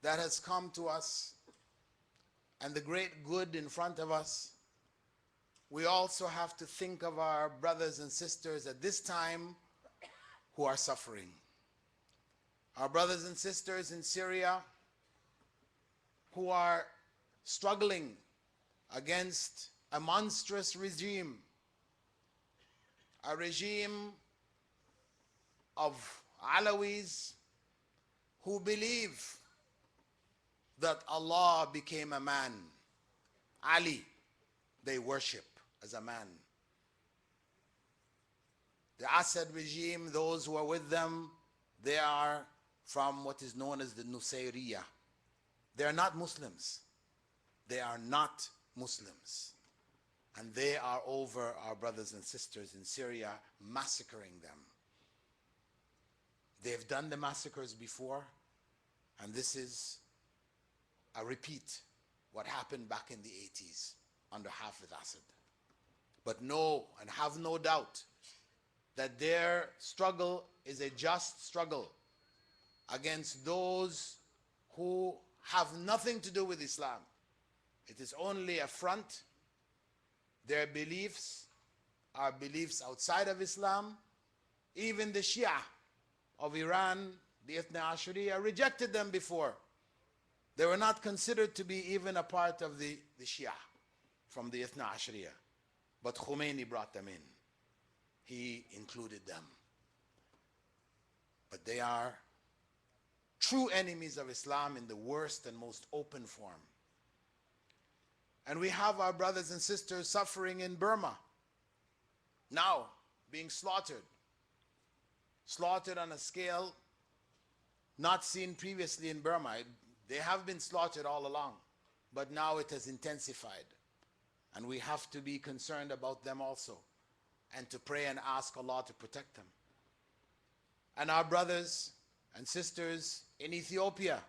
that has come to us and the great good in front of us, we also have to think of our brothers and sisters at this time who are suffering. Our brothers and sisters in Syria who are struggling against a monstrous regime, a regime of Alawis who believe that Allah became a man. Ali, they worship as a man. The Assad regime, those who are with them, they are from what is known as the Nusayriya. They are not Muslims. They are not Muslims. And they are over our brothers and sisters in Syria, massacring them. They've done the massacres before, and this is a repeat what happened back in the 80s under Hafez Assad. But know and have no doubt that their struggle is a just struggle against those who have nothing to do with Islam. It is only a front. Their beliefs are beliefs outside of Islam. Even the Shia of Iran, the Ithna Ashariya, rejected them before. They were not considered to be even a part of the Shia from the Ithna Ashariya. But Khomeini brought them in. He included them. But they are true enemies of Islam in the worst and most open form. And we have our brothers and sisters suffering in Burma, now being slaughtered. Slaughtered on a scale not seen previously in Burma. They have been slaughtered all along, but now it has intensified. And we have to be concerned about them also, and to pray and ask Allah to protect them. And our brothers and sisters in Ethiopia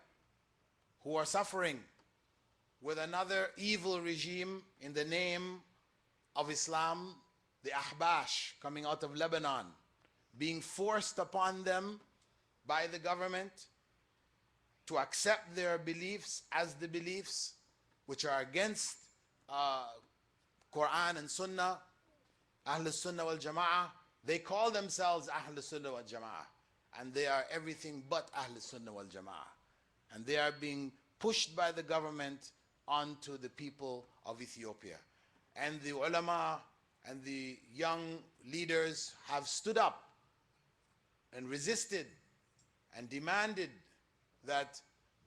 who are suffering with another evil regime in the name of Islam, the Ahbash coming out of Lebanon, being forced upon them by the government to accept their beliefs as the beliefs which are against Quran and Sunnah, Ahl Sunnah wal Jama'ah. They call themselves Ahl Sunnah wal Jama'ah, and they are everything but Ahl Sunnah wal Jama'ah. And they are being pushed by the government onto the people of Ethiopia. And the ulama and the young leaders have stood up and resisted and demanded that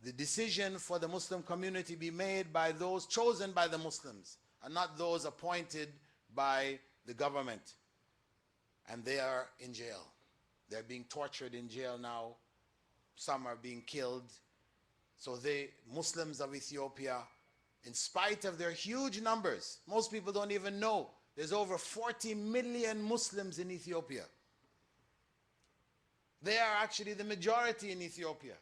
the decision for the Muslim community be made by those chosen by the Muslims and not those appointed by the government. And they are in jail. They're being tortured in jail now. Some are being killed. So the Muslims of Ethiopia, in spite of their huge numbers, most people don't even know, there's over 40 million Muslims in Ethiopia. They are actually the majority in Ethiopia.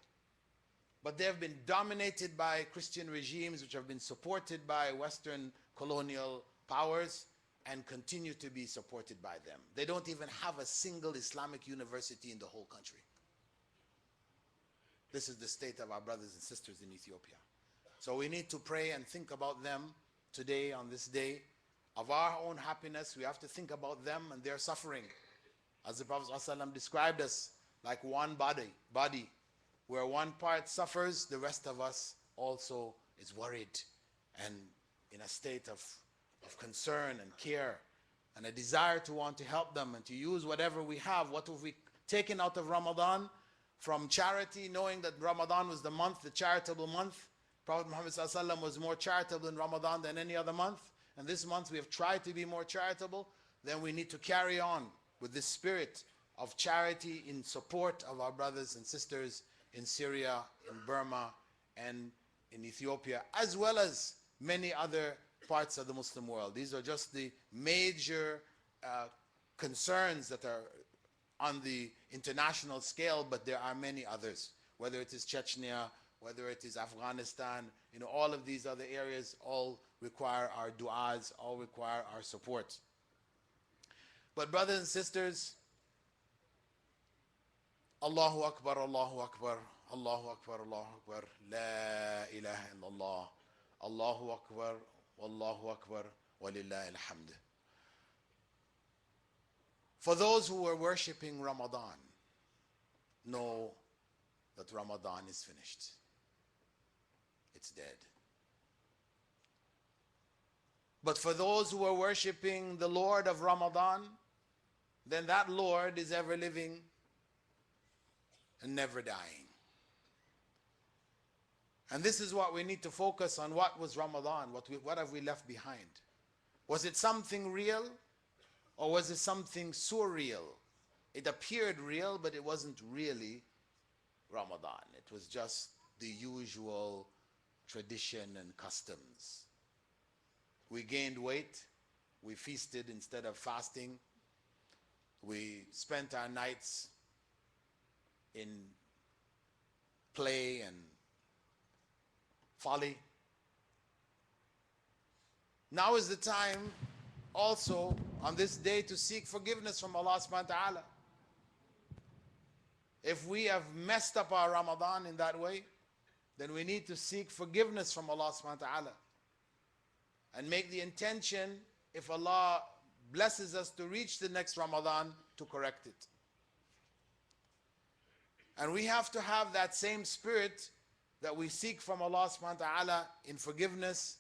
But they have been dominated by Christian regimes which have been supported by Western colonial powers and continue to be supported by them. They don't even have a single Islamic university in the whole country. This is the state of our brothers and sisters in Ethiopia. So we need to pray and think about them today on this day of our own happiness. We have to think about them and their suffering. As the Prophet ﷺ described us like one body, where one part suffers, the rest of us also is worried and in a state of concern and care and a desire to want to help them and to use whatever we have. What have we taken out of Ramadan from charity, knowing that Ramadan was the month, the charitable month. Prophet Muhammad ﷺ was more charitable in Ramadan than any other month. And this month we have tried to be more charitable. Then we need to carry on with this spirit of charity in support of our brothers and sisters in Syria, in Burma, and in Ethiopia, as well as many other parts of the Muslim world. These are just the major concerns that are on the international scale, but there are many others, whether it is Chechnya, whether it is Afghanistan, all of these other areas all require our du'as, all require our support. But brothers and sisters, Allahu Akbar, Allahu Akbar, Allahu Akbar, La ilaha illallah, Allahu Akbar, Wallahu Akbar, Walillahi alhamd. For those who were worshipping Ramadan, know that Ramadan is finished. It's dead. But for those who are worshipping the Lord of Ramadan, then that Lord is ever living and never dying. And this is what we need to focus on. What was Ramadan? What have we left behind? Was it something real, or was it something surreal? It appeared real, but it wasn't really Ramadan. It was just the usual tradition and customs. We gained weight. We feasted instead of fasting. We spent our nights in play and folly. Now is the time also on this day to seek forgiveness from Allah subhanahu wa ta'ala. If we have messed up our Ramadan in that way, then we need to seek forgiveness from Allah subhanahu wa ta'ala and make the intention, if Allah blesses us to reach the next Ramadan, to correct it. And we have to have that same spirit that we seek from Allah subhanahu wa ta'ala in forgiveness,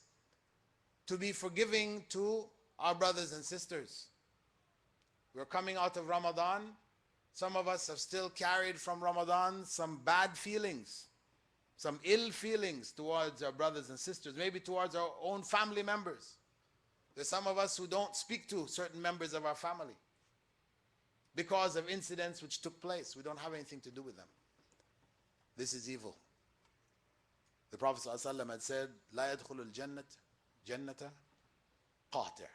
to be forgiving to our brothers and sisters. We're coming out of Ramadan. Some of us have still carried from Ramadan some bad feelings, some ill feelings towards our brothers and sisters, maybe towards our own family members. There's some of us who don't speak to certain members of our family because of incidents which took place. We don't have anything to do with them. This is evil. The Prophet ﷺ had said, لا يدخل الجنة قاطع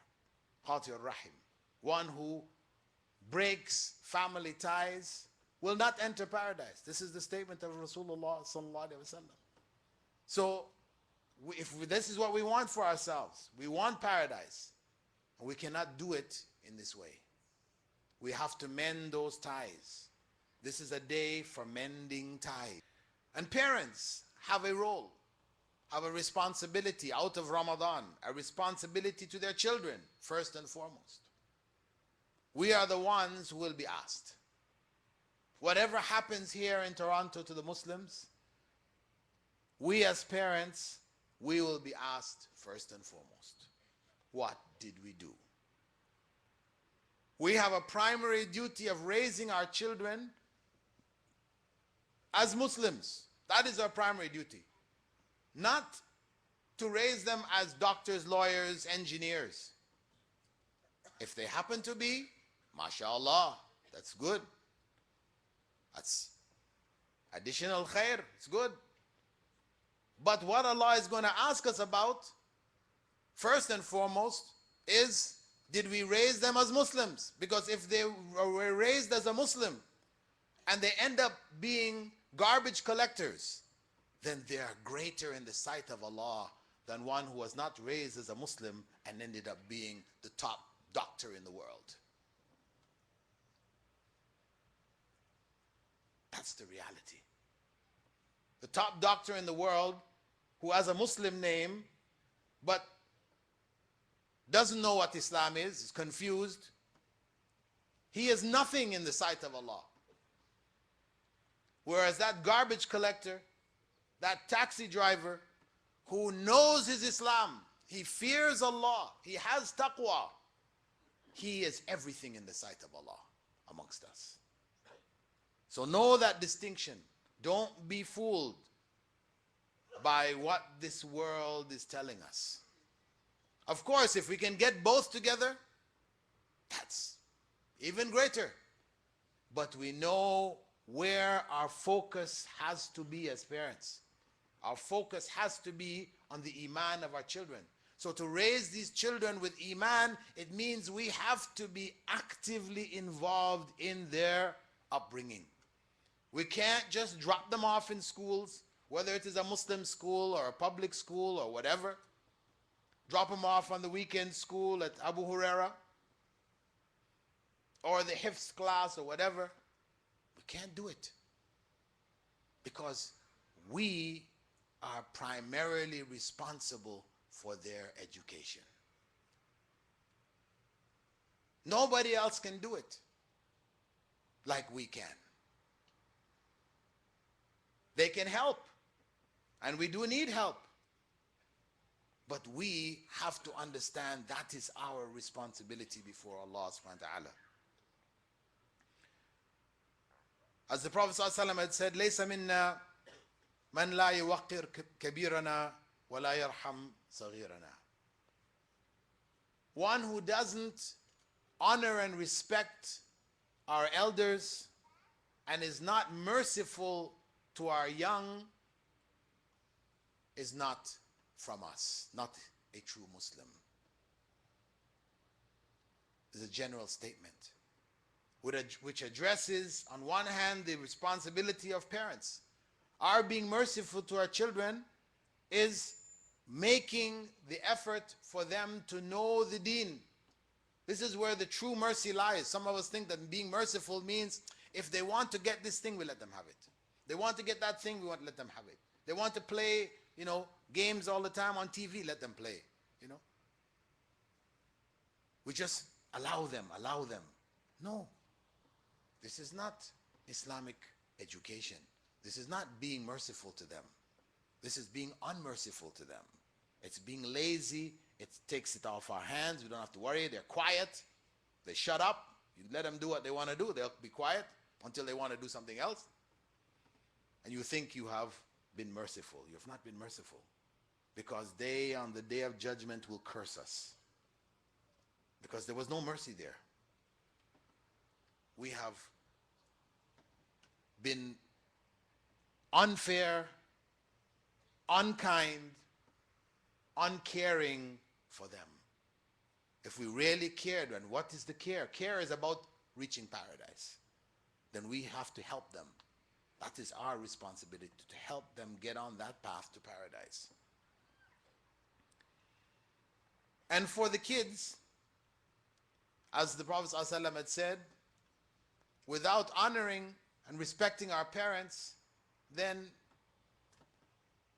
الرحم. One who breaks family ties will not enter paradise. This is the statement of Rasulullah ﷺ. So, if this is what we want for ourselves, we want paradise, and we cannot do it in this way. We have to mend those ties. This is a day for mending ties. And parents have a role, have a responsibility out of Ramadan, a responsibility to their children, first and foremost. We are the ones who will be asked. Whatever happens here in Toronto to the Muslims, we as parents, we will be asked first and foremost. What did we do? We have a primary duty of raising our children as Muslims. That is our primary duty. Not to raise them as doctors, lawyers, engineers. If they happen to be, mashallah, that's good. That's additional khair, it's good. But what Allah is going to ask us about, first and foremost, is did we raise them as Muslims? Because if they were raised as a Muslim and they end up being garbage collectors, then they are greater in the sight of Allah than one who was not raised as a Muslim and ended up being the top doctor in the world. That's the reality. The top doctor in the world who has a Muslim name but doesn't know what Islam is confused, he is nothing in the sight of Allah. Whereas that garbage collector, that taxi driver who knows his Islam, he fears Allah, he has taqwa, he is everything in the sight of Allah amongst us. So know that distinction. Don't be fooled by what this world is telling us. Of course, if we can get both together, that's even greater. But we know where our focus has to be as parents. Our focus has to be on the iman of our children. So to raise these children with iman, it means we have to be actively involved in their upbringing. We can't just drop them off in schools, whether it is a Muslim school or a public school or whatever. Drop them off on the weekend school at Abu Huraira or the Hifz class or whatever. We can't do it. because we are primarily responsible for their education. Nobody else can do it like we can. They can help, and we do need help. But we have to understand that is our responsibility before Allah subhanahu wa ta'ala. As the Prophet ﷺ had said, لَيْسَ مِنَّا مَنْ لَا يُوَقِّرْ كَبِيرَنَا وَلَا يَرْحَمْ صَغِيرَنَا. One who doesn't honor and respect our elders and is not merciful to our young is not from us, not a true Muslim. It's a general statement which addresses, on one hand, the responsibility of parents. Our being merciful to our children is making the effort for them to know the deen. This is where the true mercy lies. Some of us think that being merciful means if they want to get this thing, we let them have it. They want to get that thing, we won't let them have it. They want to play, games all the time on TV, let them play, We just allow them. No. This is not Islamic education. This is not being merciful to them. This is being unmerciful to them. It's being lazy. It takes it off our hands. We don't have to worry. They're quiet. They shut up. You let them do what they want to do. They'll be quiet until they want to do something else. And you think you have been merciful. You have not been merciful. Because they, on the day of judgment, will curse us. Because there was no mercy there. We have been unfair, unkind, uncaring for them. If we really cared, and what is the care? Care is about reaching paradise. Then we have to help them. That is our responsibility, to help them get on that path to paradise. And for the kids, as the Prophet ﷺ had said, without honoring and respecting our parents, then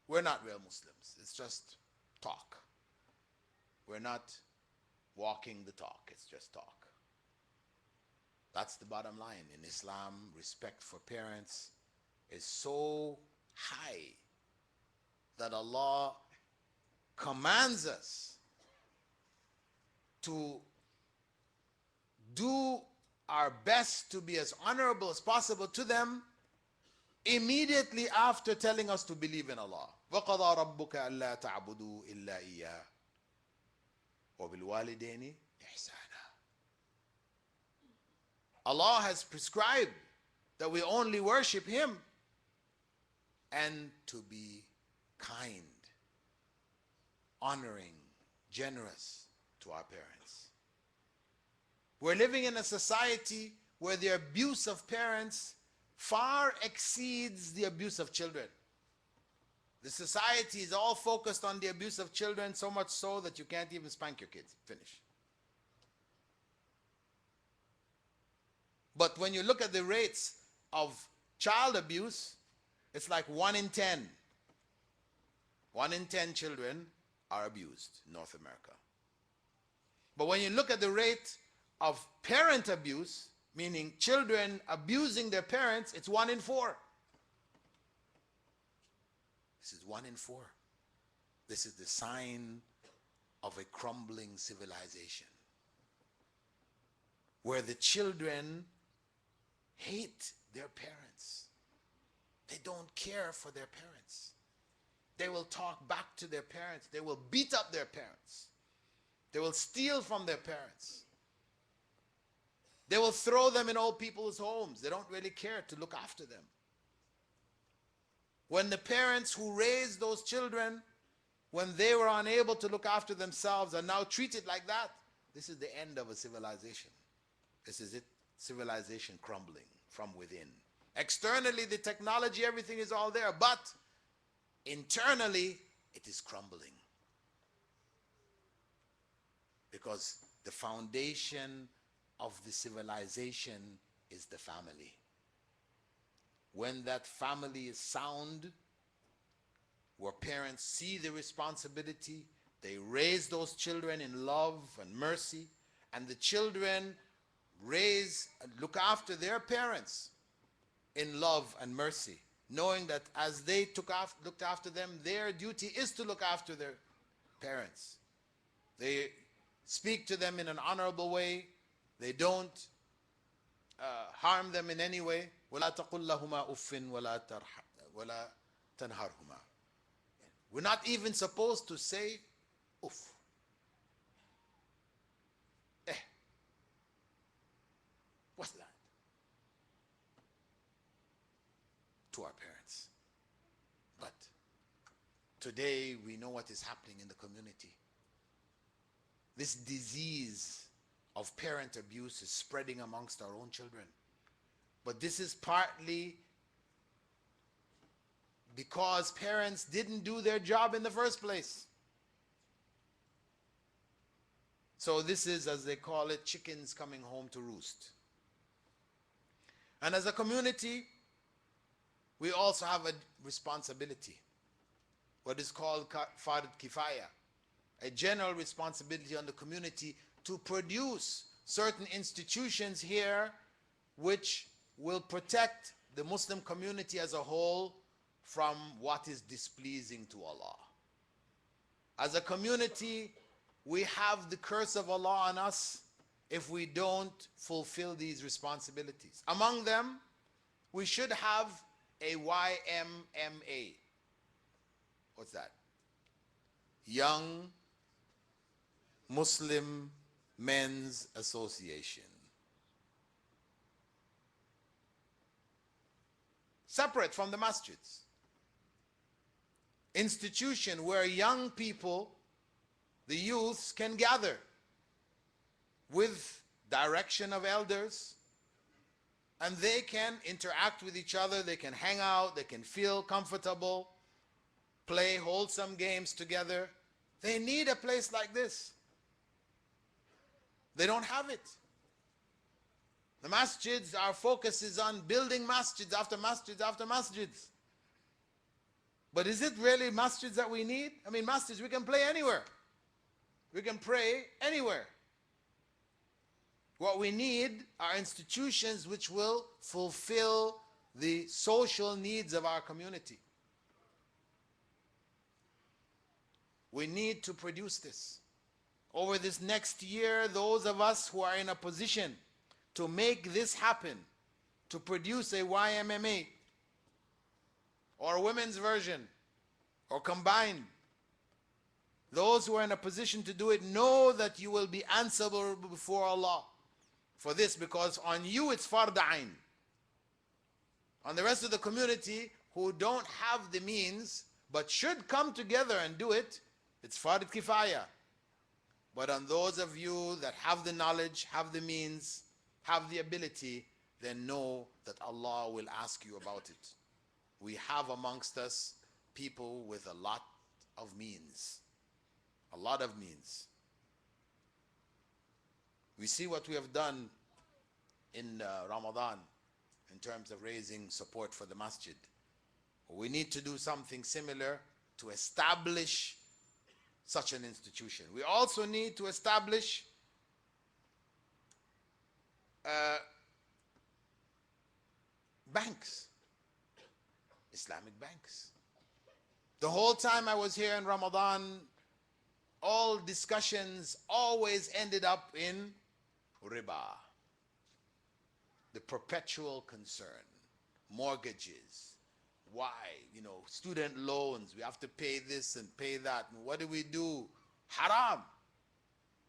we're not real Muslims. It's just talk. We're not walking the talk. It's just talk. That's the bottom line. In Islam, respect for parents is so high that Allah commands us to do our best to be as honorable as possible to them immediately after telling us to believe in Allah. وَقَضَى رَبُّكَ أَلَّا تَعْبُدُوا إِلَّا إِيَّاهُ وَبِالْوَالِدَيْنِ إِحْسَانًا. Allah has prescribed that we only worship Him and to be kind, honoring, generous to our parents. We're living in a society where the abuse of parents far exceeds the abuse of children. The society is all focused on the abuse of children, so much so that you can't even spank your kids. Finish. But when you look at the rates of child abuse, it's like 1 in 10. 1 in 10 children are abused in North America. But when you look at the rate of parent abuse, meaning children abusing their parents, it's 1 in 4. This is 1 in 4. This is the sign of a crumbling civilization, where the children hate their parents. They don't care for their parents. They will talk back to their parents. They will beat up their parents. They will steal from their parents. They will throw them in old people's homes. They don't really care to look after them. When the parents who raised those children, when they were unable to look after themselves, are now treated like that, this is the end of a civilization. This is it, civilization crumbling from within. Externally, the technology, everything is all there, but internally, it is crumbling. Because the foundation of the civilization is the family. when that family is sound, where parents see the responsibility, they raise those children in love and mercy, and the children raise and look after their parents in love and mercy, knowing that as they looked after them, their duty is to look after their parents. They speak to them in an honorable way. They don't harm them in any way. وَلَا تَقُلْ لَهُمَا أُفٍّ وَلَا تَنْهَرْهُمَا. We're not even supposed to say uff. What's that? To our parents. But today we know what is happening in the community. This disease of parent abuse is spreading amongst our own children. But this is partly because parents didn't do their job in the first place. So this is, as they call it, chickens coming home to roost. And as a community, we also have a responsibility, what is called fard kifaya, a general responsibility on the community to produce certain institutions here which will protect the Muslim community as a whole from what is displeasing to Allah. As a community, we have the curse of Allah on us if we don't fulfill these responsibilities. Among them, we should have a YMMA. What's that? Young Muslim Men's Association. Separate from the masjids. Institution where young people, the youths, can gather with direction of elders, and they can interact with each other, they can hang out, they can feel comfortable, play wholesome games together. They need a place like this. They don't have it. The masjids, our focus is on building masjids after masjids after masjids. But is it really masjids that we need? I mean, masjids, we can play anywhere. We can pray anywhere. What we need are institutions which will fulfill the social needs of our community. We need to produce this. Over this next year, those of us who are in a position to make this happen, to produce a YMMA, or a women's version, or combined, those who are in a position to do it, know that you will be answerable before Allah for this, because on you it's fard ain. On the rest of the community who don't have the means but should come together and do it, it's fard kifaya. But on those of you that have the knowledge, have the means, have the ability, then know that Allah will ask you about it. We have amongst us people with a lot of means. A lot of means. We see what we have done in Ramadan in terms of raising support for the masjid. We need to do something similar to establish such an institution. We also need to establish banks, Islamic banks. The whole time I was here in Ramadan, all discussions always ended up in riba, the perpetual concern, mortgages. Why? You know, student loans, we have to pay this and pay that. And what do? Haram.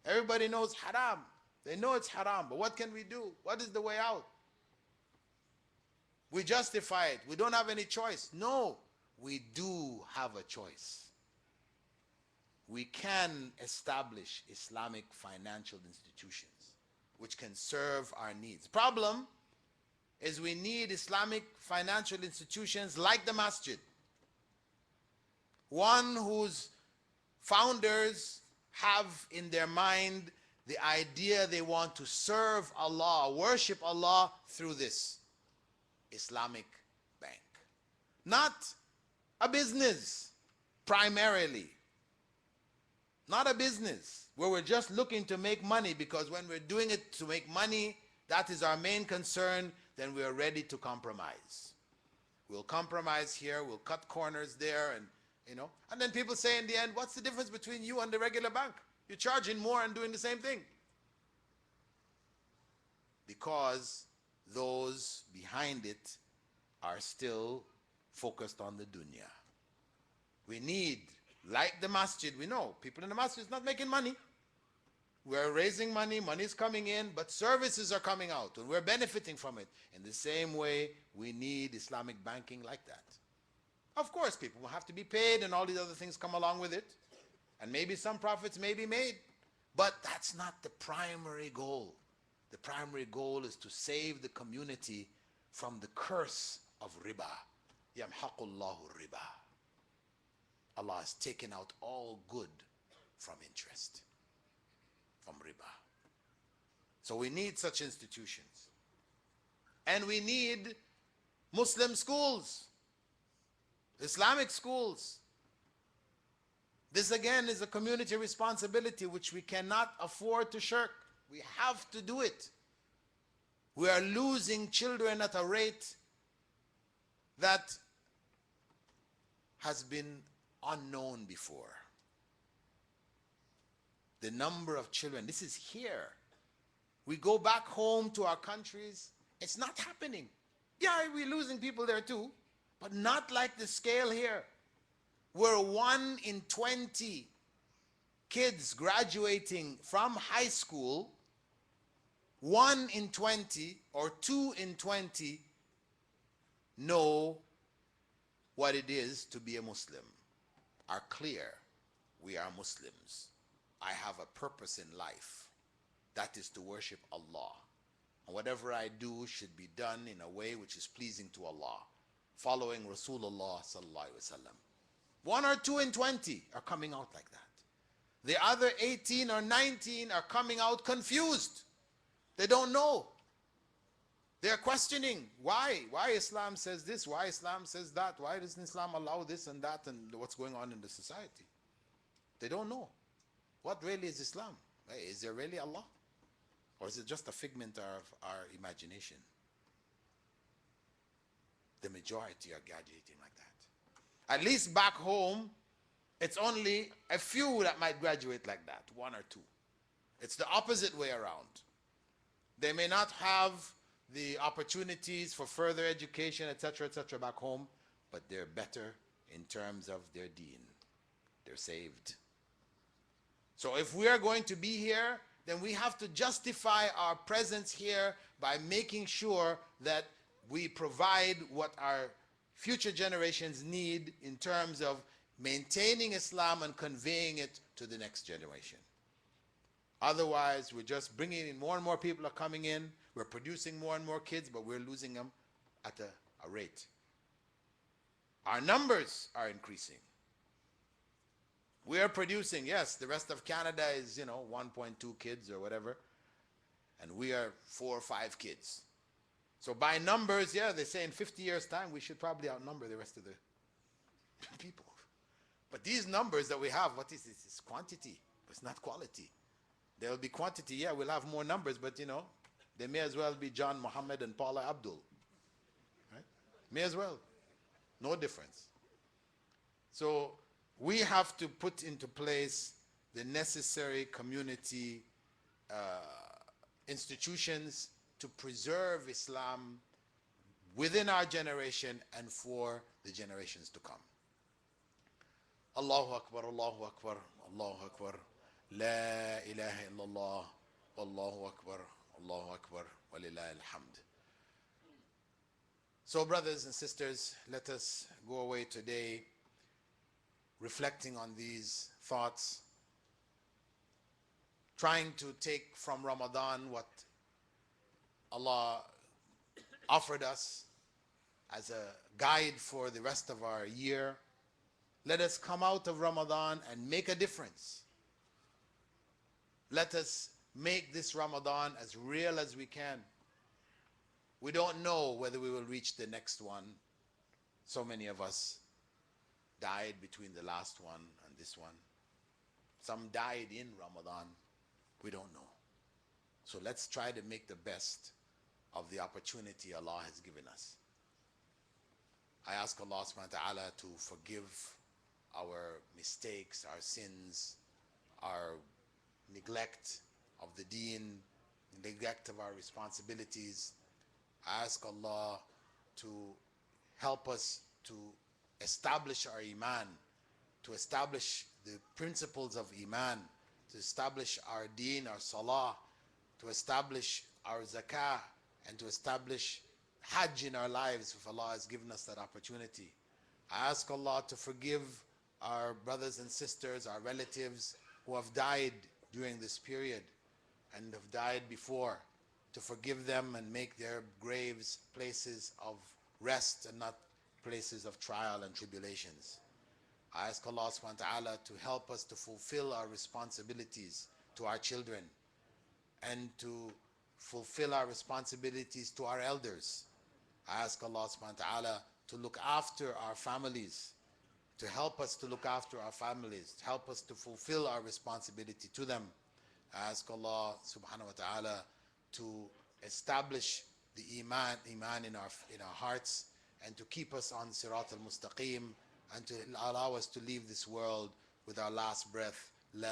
Everybody knows haram. They know it's haram, but what can we do? What is the way out? We justify it. We don't have any choice. No, we do have a choice. We can establish Islamic financial institutions which can serve our needs. Problem is we need Islamic financial institutions like the masjid. One whose founders have in their mind the idea they want to serve Allah, worship Allah through this Islamic not a business primarily. Not a business where we're just looking to make money, because when we're doing it to make money, that is our main concern, then we are ready to compromise. We'll compromise here, we'll cut corners there, and then people say in the end, what's the difference between you and the regular bank? You're charging more and doing the same thing. Because those behind it are still focused on the dunya. We need, like the masjid, we know people in the masjid is not making money. We're raising money, money's coming in, but services are coming out and we're benefiting from it. In the same way, we need Islamic banking like that. Of course, people will have to be paid and all these other things come along with it. And maybe some profits may be made, but that's not the primary goal. The primary goal is to save the community from the curse of riba. Yamhaqullahu riba. Allah has taken out all good from interest, from riba. So we need such institutions. And we need Muslim schools, Islamic schools. This again is a community responsibility which we cannot afford to shirk. We have to do it. We are losing children at a rate that has been unknown before. The number of children, this is here. We go back home to our countries, it's not happening. Yeah, we're losing people there too, but not like the scale here. We're 1 in 20 kids graduating from high school, 1 in 20 or 2 in 20 know what it is to be a Muslim, are clear, we are Muslims. I have a purpose in life. That is to worship Allah. And whatever I do should be done in a way which is pleasing to Allah, following Rasulullah sallallahu alaihi wasallam. 1 or 2 in 20 are coming out like that. The other 18 or 19 are coming out confused. They don't know. They're questioning why Islam says this, why Islam says that, why doesn't Islam allow this and that, and what's going on in the society. They don't know. What really is Islam? Is there really Allah? Or is it just a figment of our imagination? The majority are graduating like that. At least back home, it's only a few that might graduate like that, 1 or 2. It's the opposite way around. They may not have the opportunities for further education, etc., back home, but they're better in terms of their deen. They're saved. So if we are going to be here, then we have to justify our presence here by making sure that we provide what our future generations need in terms of maintaining Islam and conveying it to the next generation. Otherwise, we're just bringing in more and more people are coming in. We're producing more and more kids, but we're losing them at a rate. Our numbers are increasing. We are producing, yes, the rest of Canada is, 1.2 kids or whatever, and we are 4 or 5 kids. So by numbers, yeah, they say in 50 years' time, we should probably outnumber the rest of the people. But these numbers that we have, what is this? It's quantity, but it's not quality. There will be quantity, yeah, we'll have more numbers, but they may as well be John, Muhammad, and Paula Abdul. Right? May as well. No difference. So we have to put into place the necessary community institutions to preserve Islam within our generation and for the generations to come. Allahu Akbar, Allahu Akbar, Allahu Akbar. La ilaha illallah, Allahu Akbar, Allahu Akbar, walillahil alhamd. So brothers and sisters, let us go away today reflecting on these thoughts, trying to take from Ramadan what Allah offered us as a guide for the rest of our year. Let us come out of Ramadan and make a difference. Let us make this Ramadan as real as we can. We don't know whether we will reach the next one. So many of us died between the last one and this one. Some died in Ramadan. We don't know. So let's try to make the best of the opportunity Allah has given us. I ask Allah subhanahu wa ta'ala to forgive our mistakes, our sins, our neglect of the deen, neglect of our responsibilities. I ask Allah to help us to establish our iman, to establish the principles of iman, to establish our deen, our salah, to establish our zakah, and to establish hajj in our lives if Allah has given us that opportunity. I ask Allah to forgive our brothers and sisters, our relatives who have died during this period and have died before, to forgive them and make their graves places of rest and not places of trial and tribulations. I ask Allah subhanahu wa ta'ala to help us to fulfill our responsibilities to our children and to fulfill our responsibilities to our elders. I ask Allah subhanahu wa ta'ala to look after our families, to help us to look after our families, to help us to fulfill our responsibility to them. I ask Allah subhanahu wa ta'ala to establish the iman in our hearts, and to keep us on Sirat al-Mustaqim, and to allow us to leave this world with our last breath, La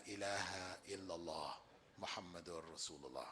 ilaha illallah, Muhammadur Rasulullah.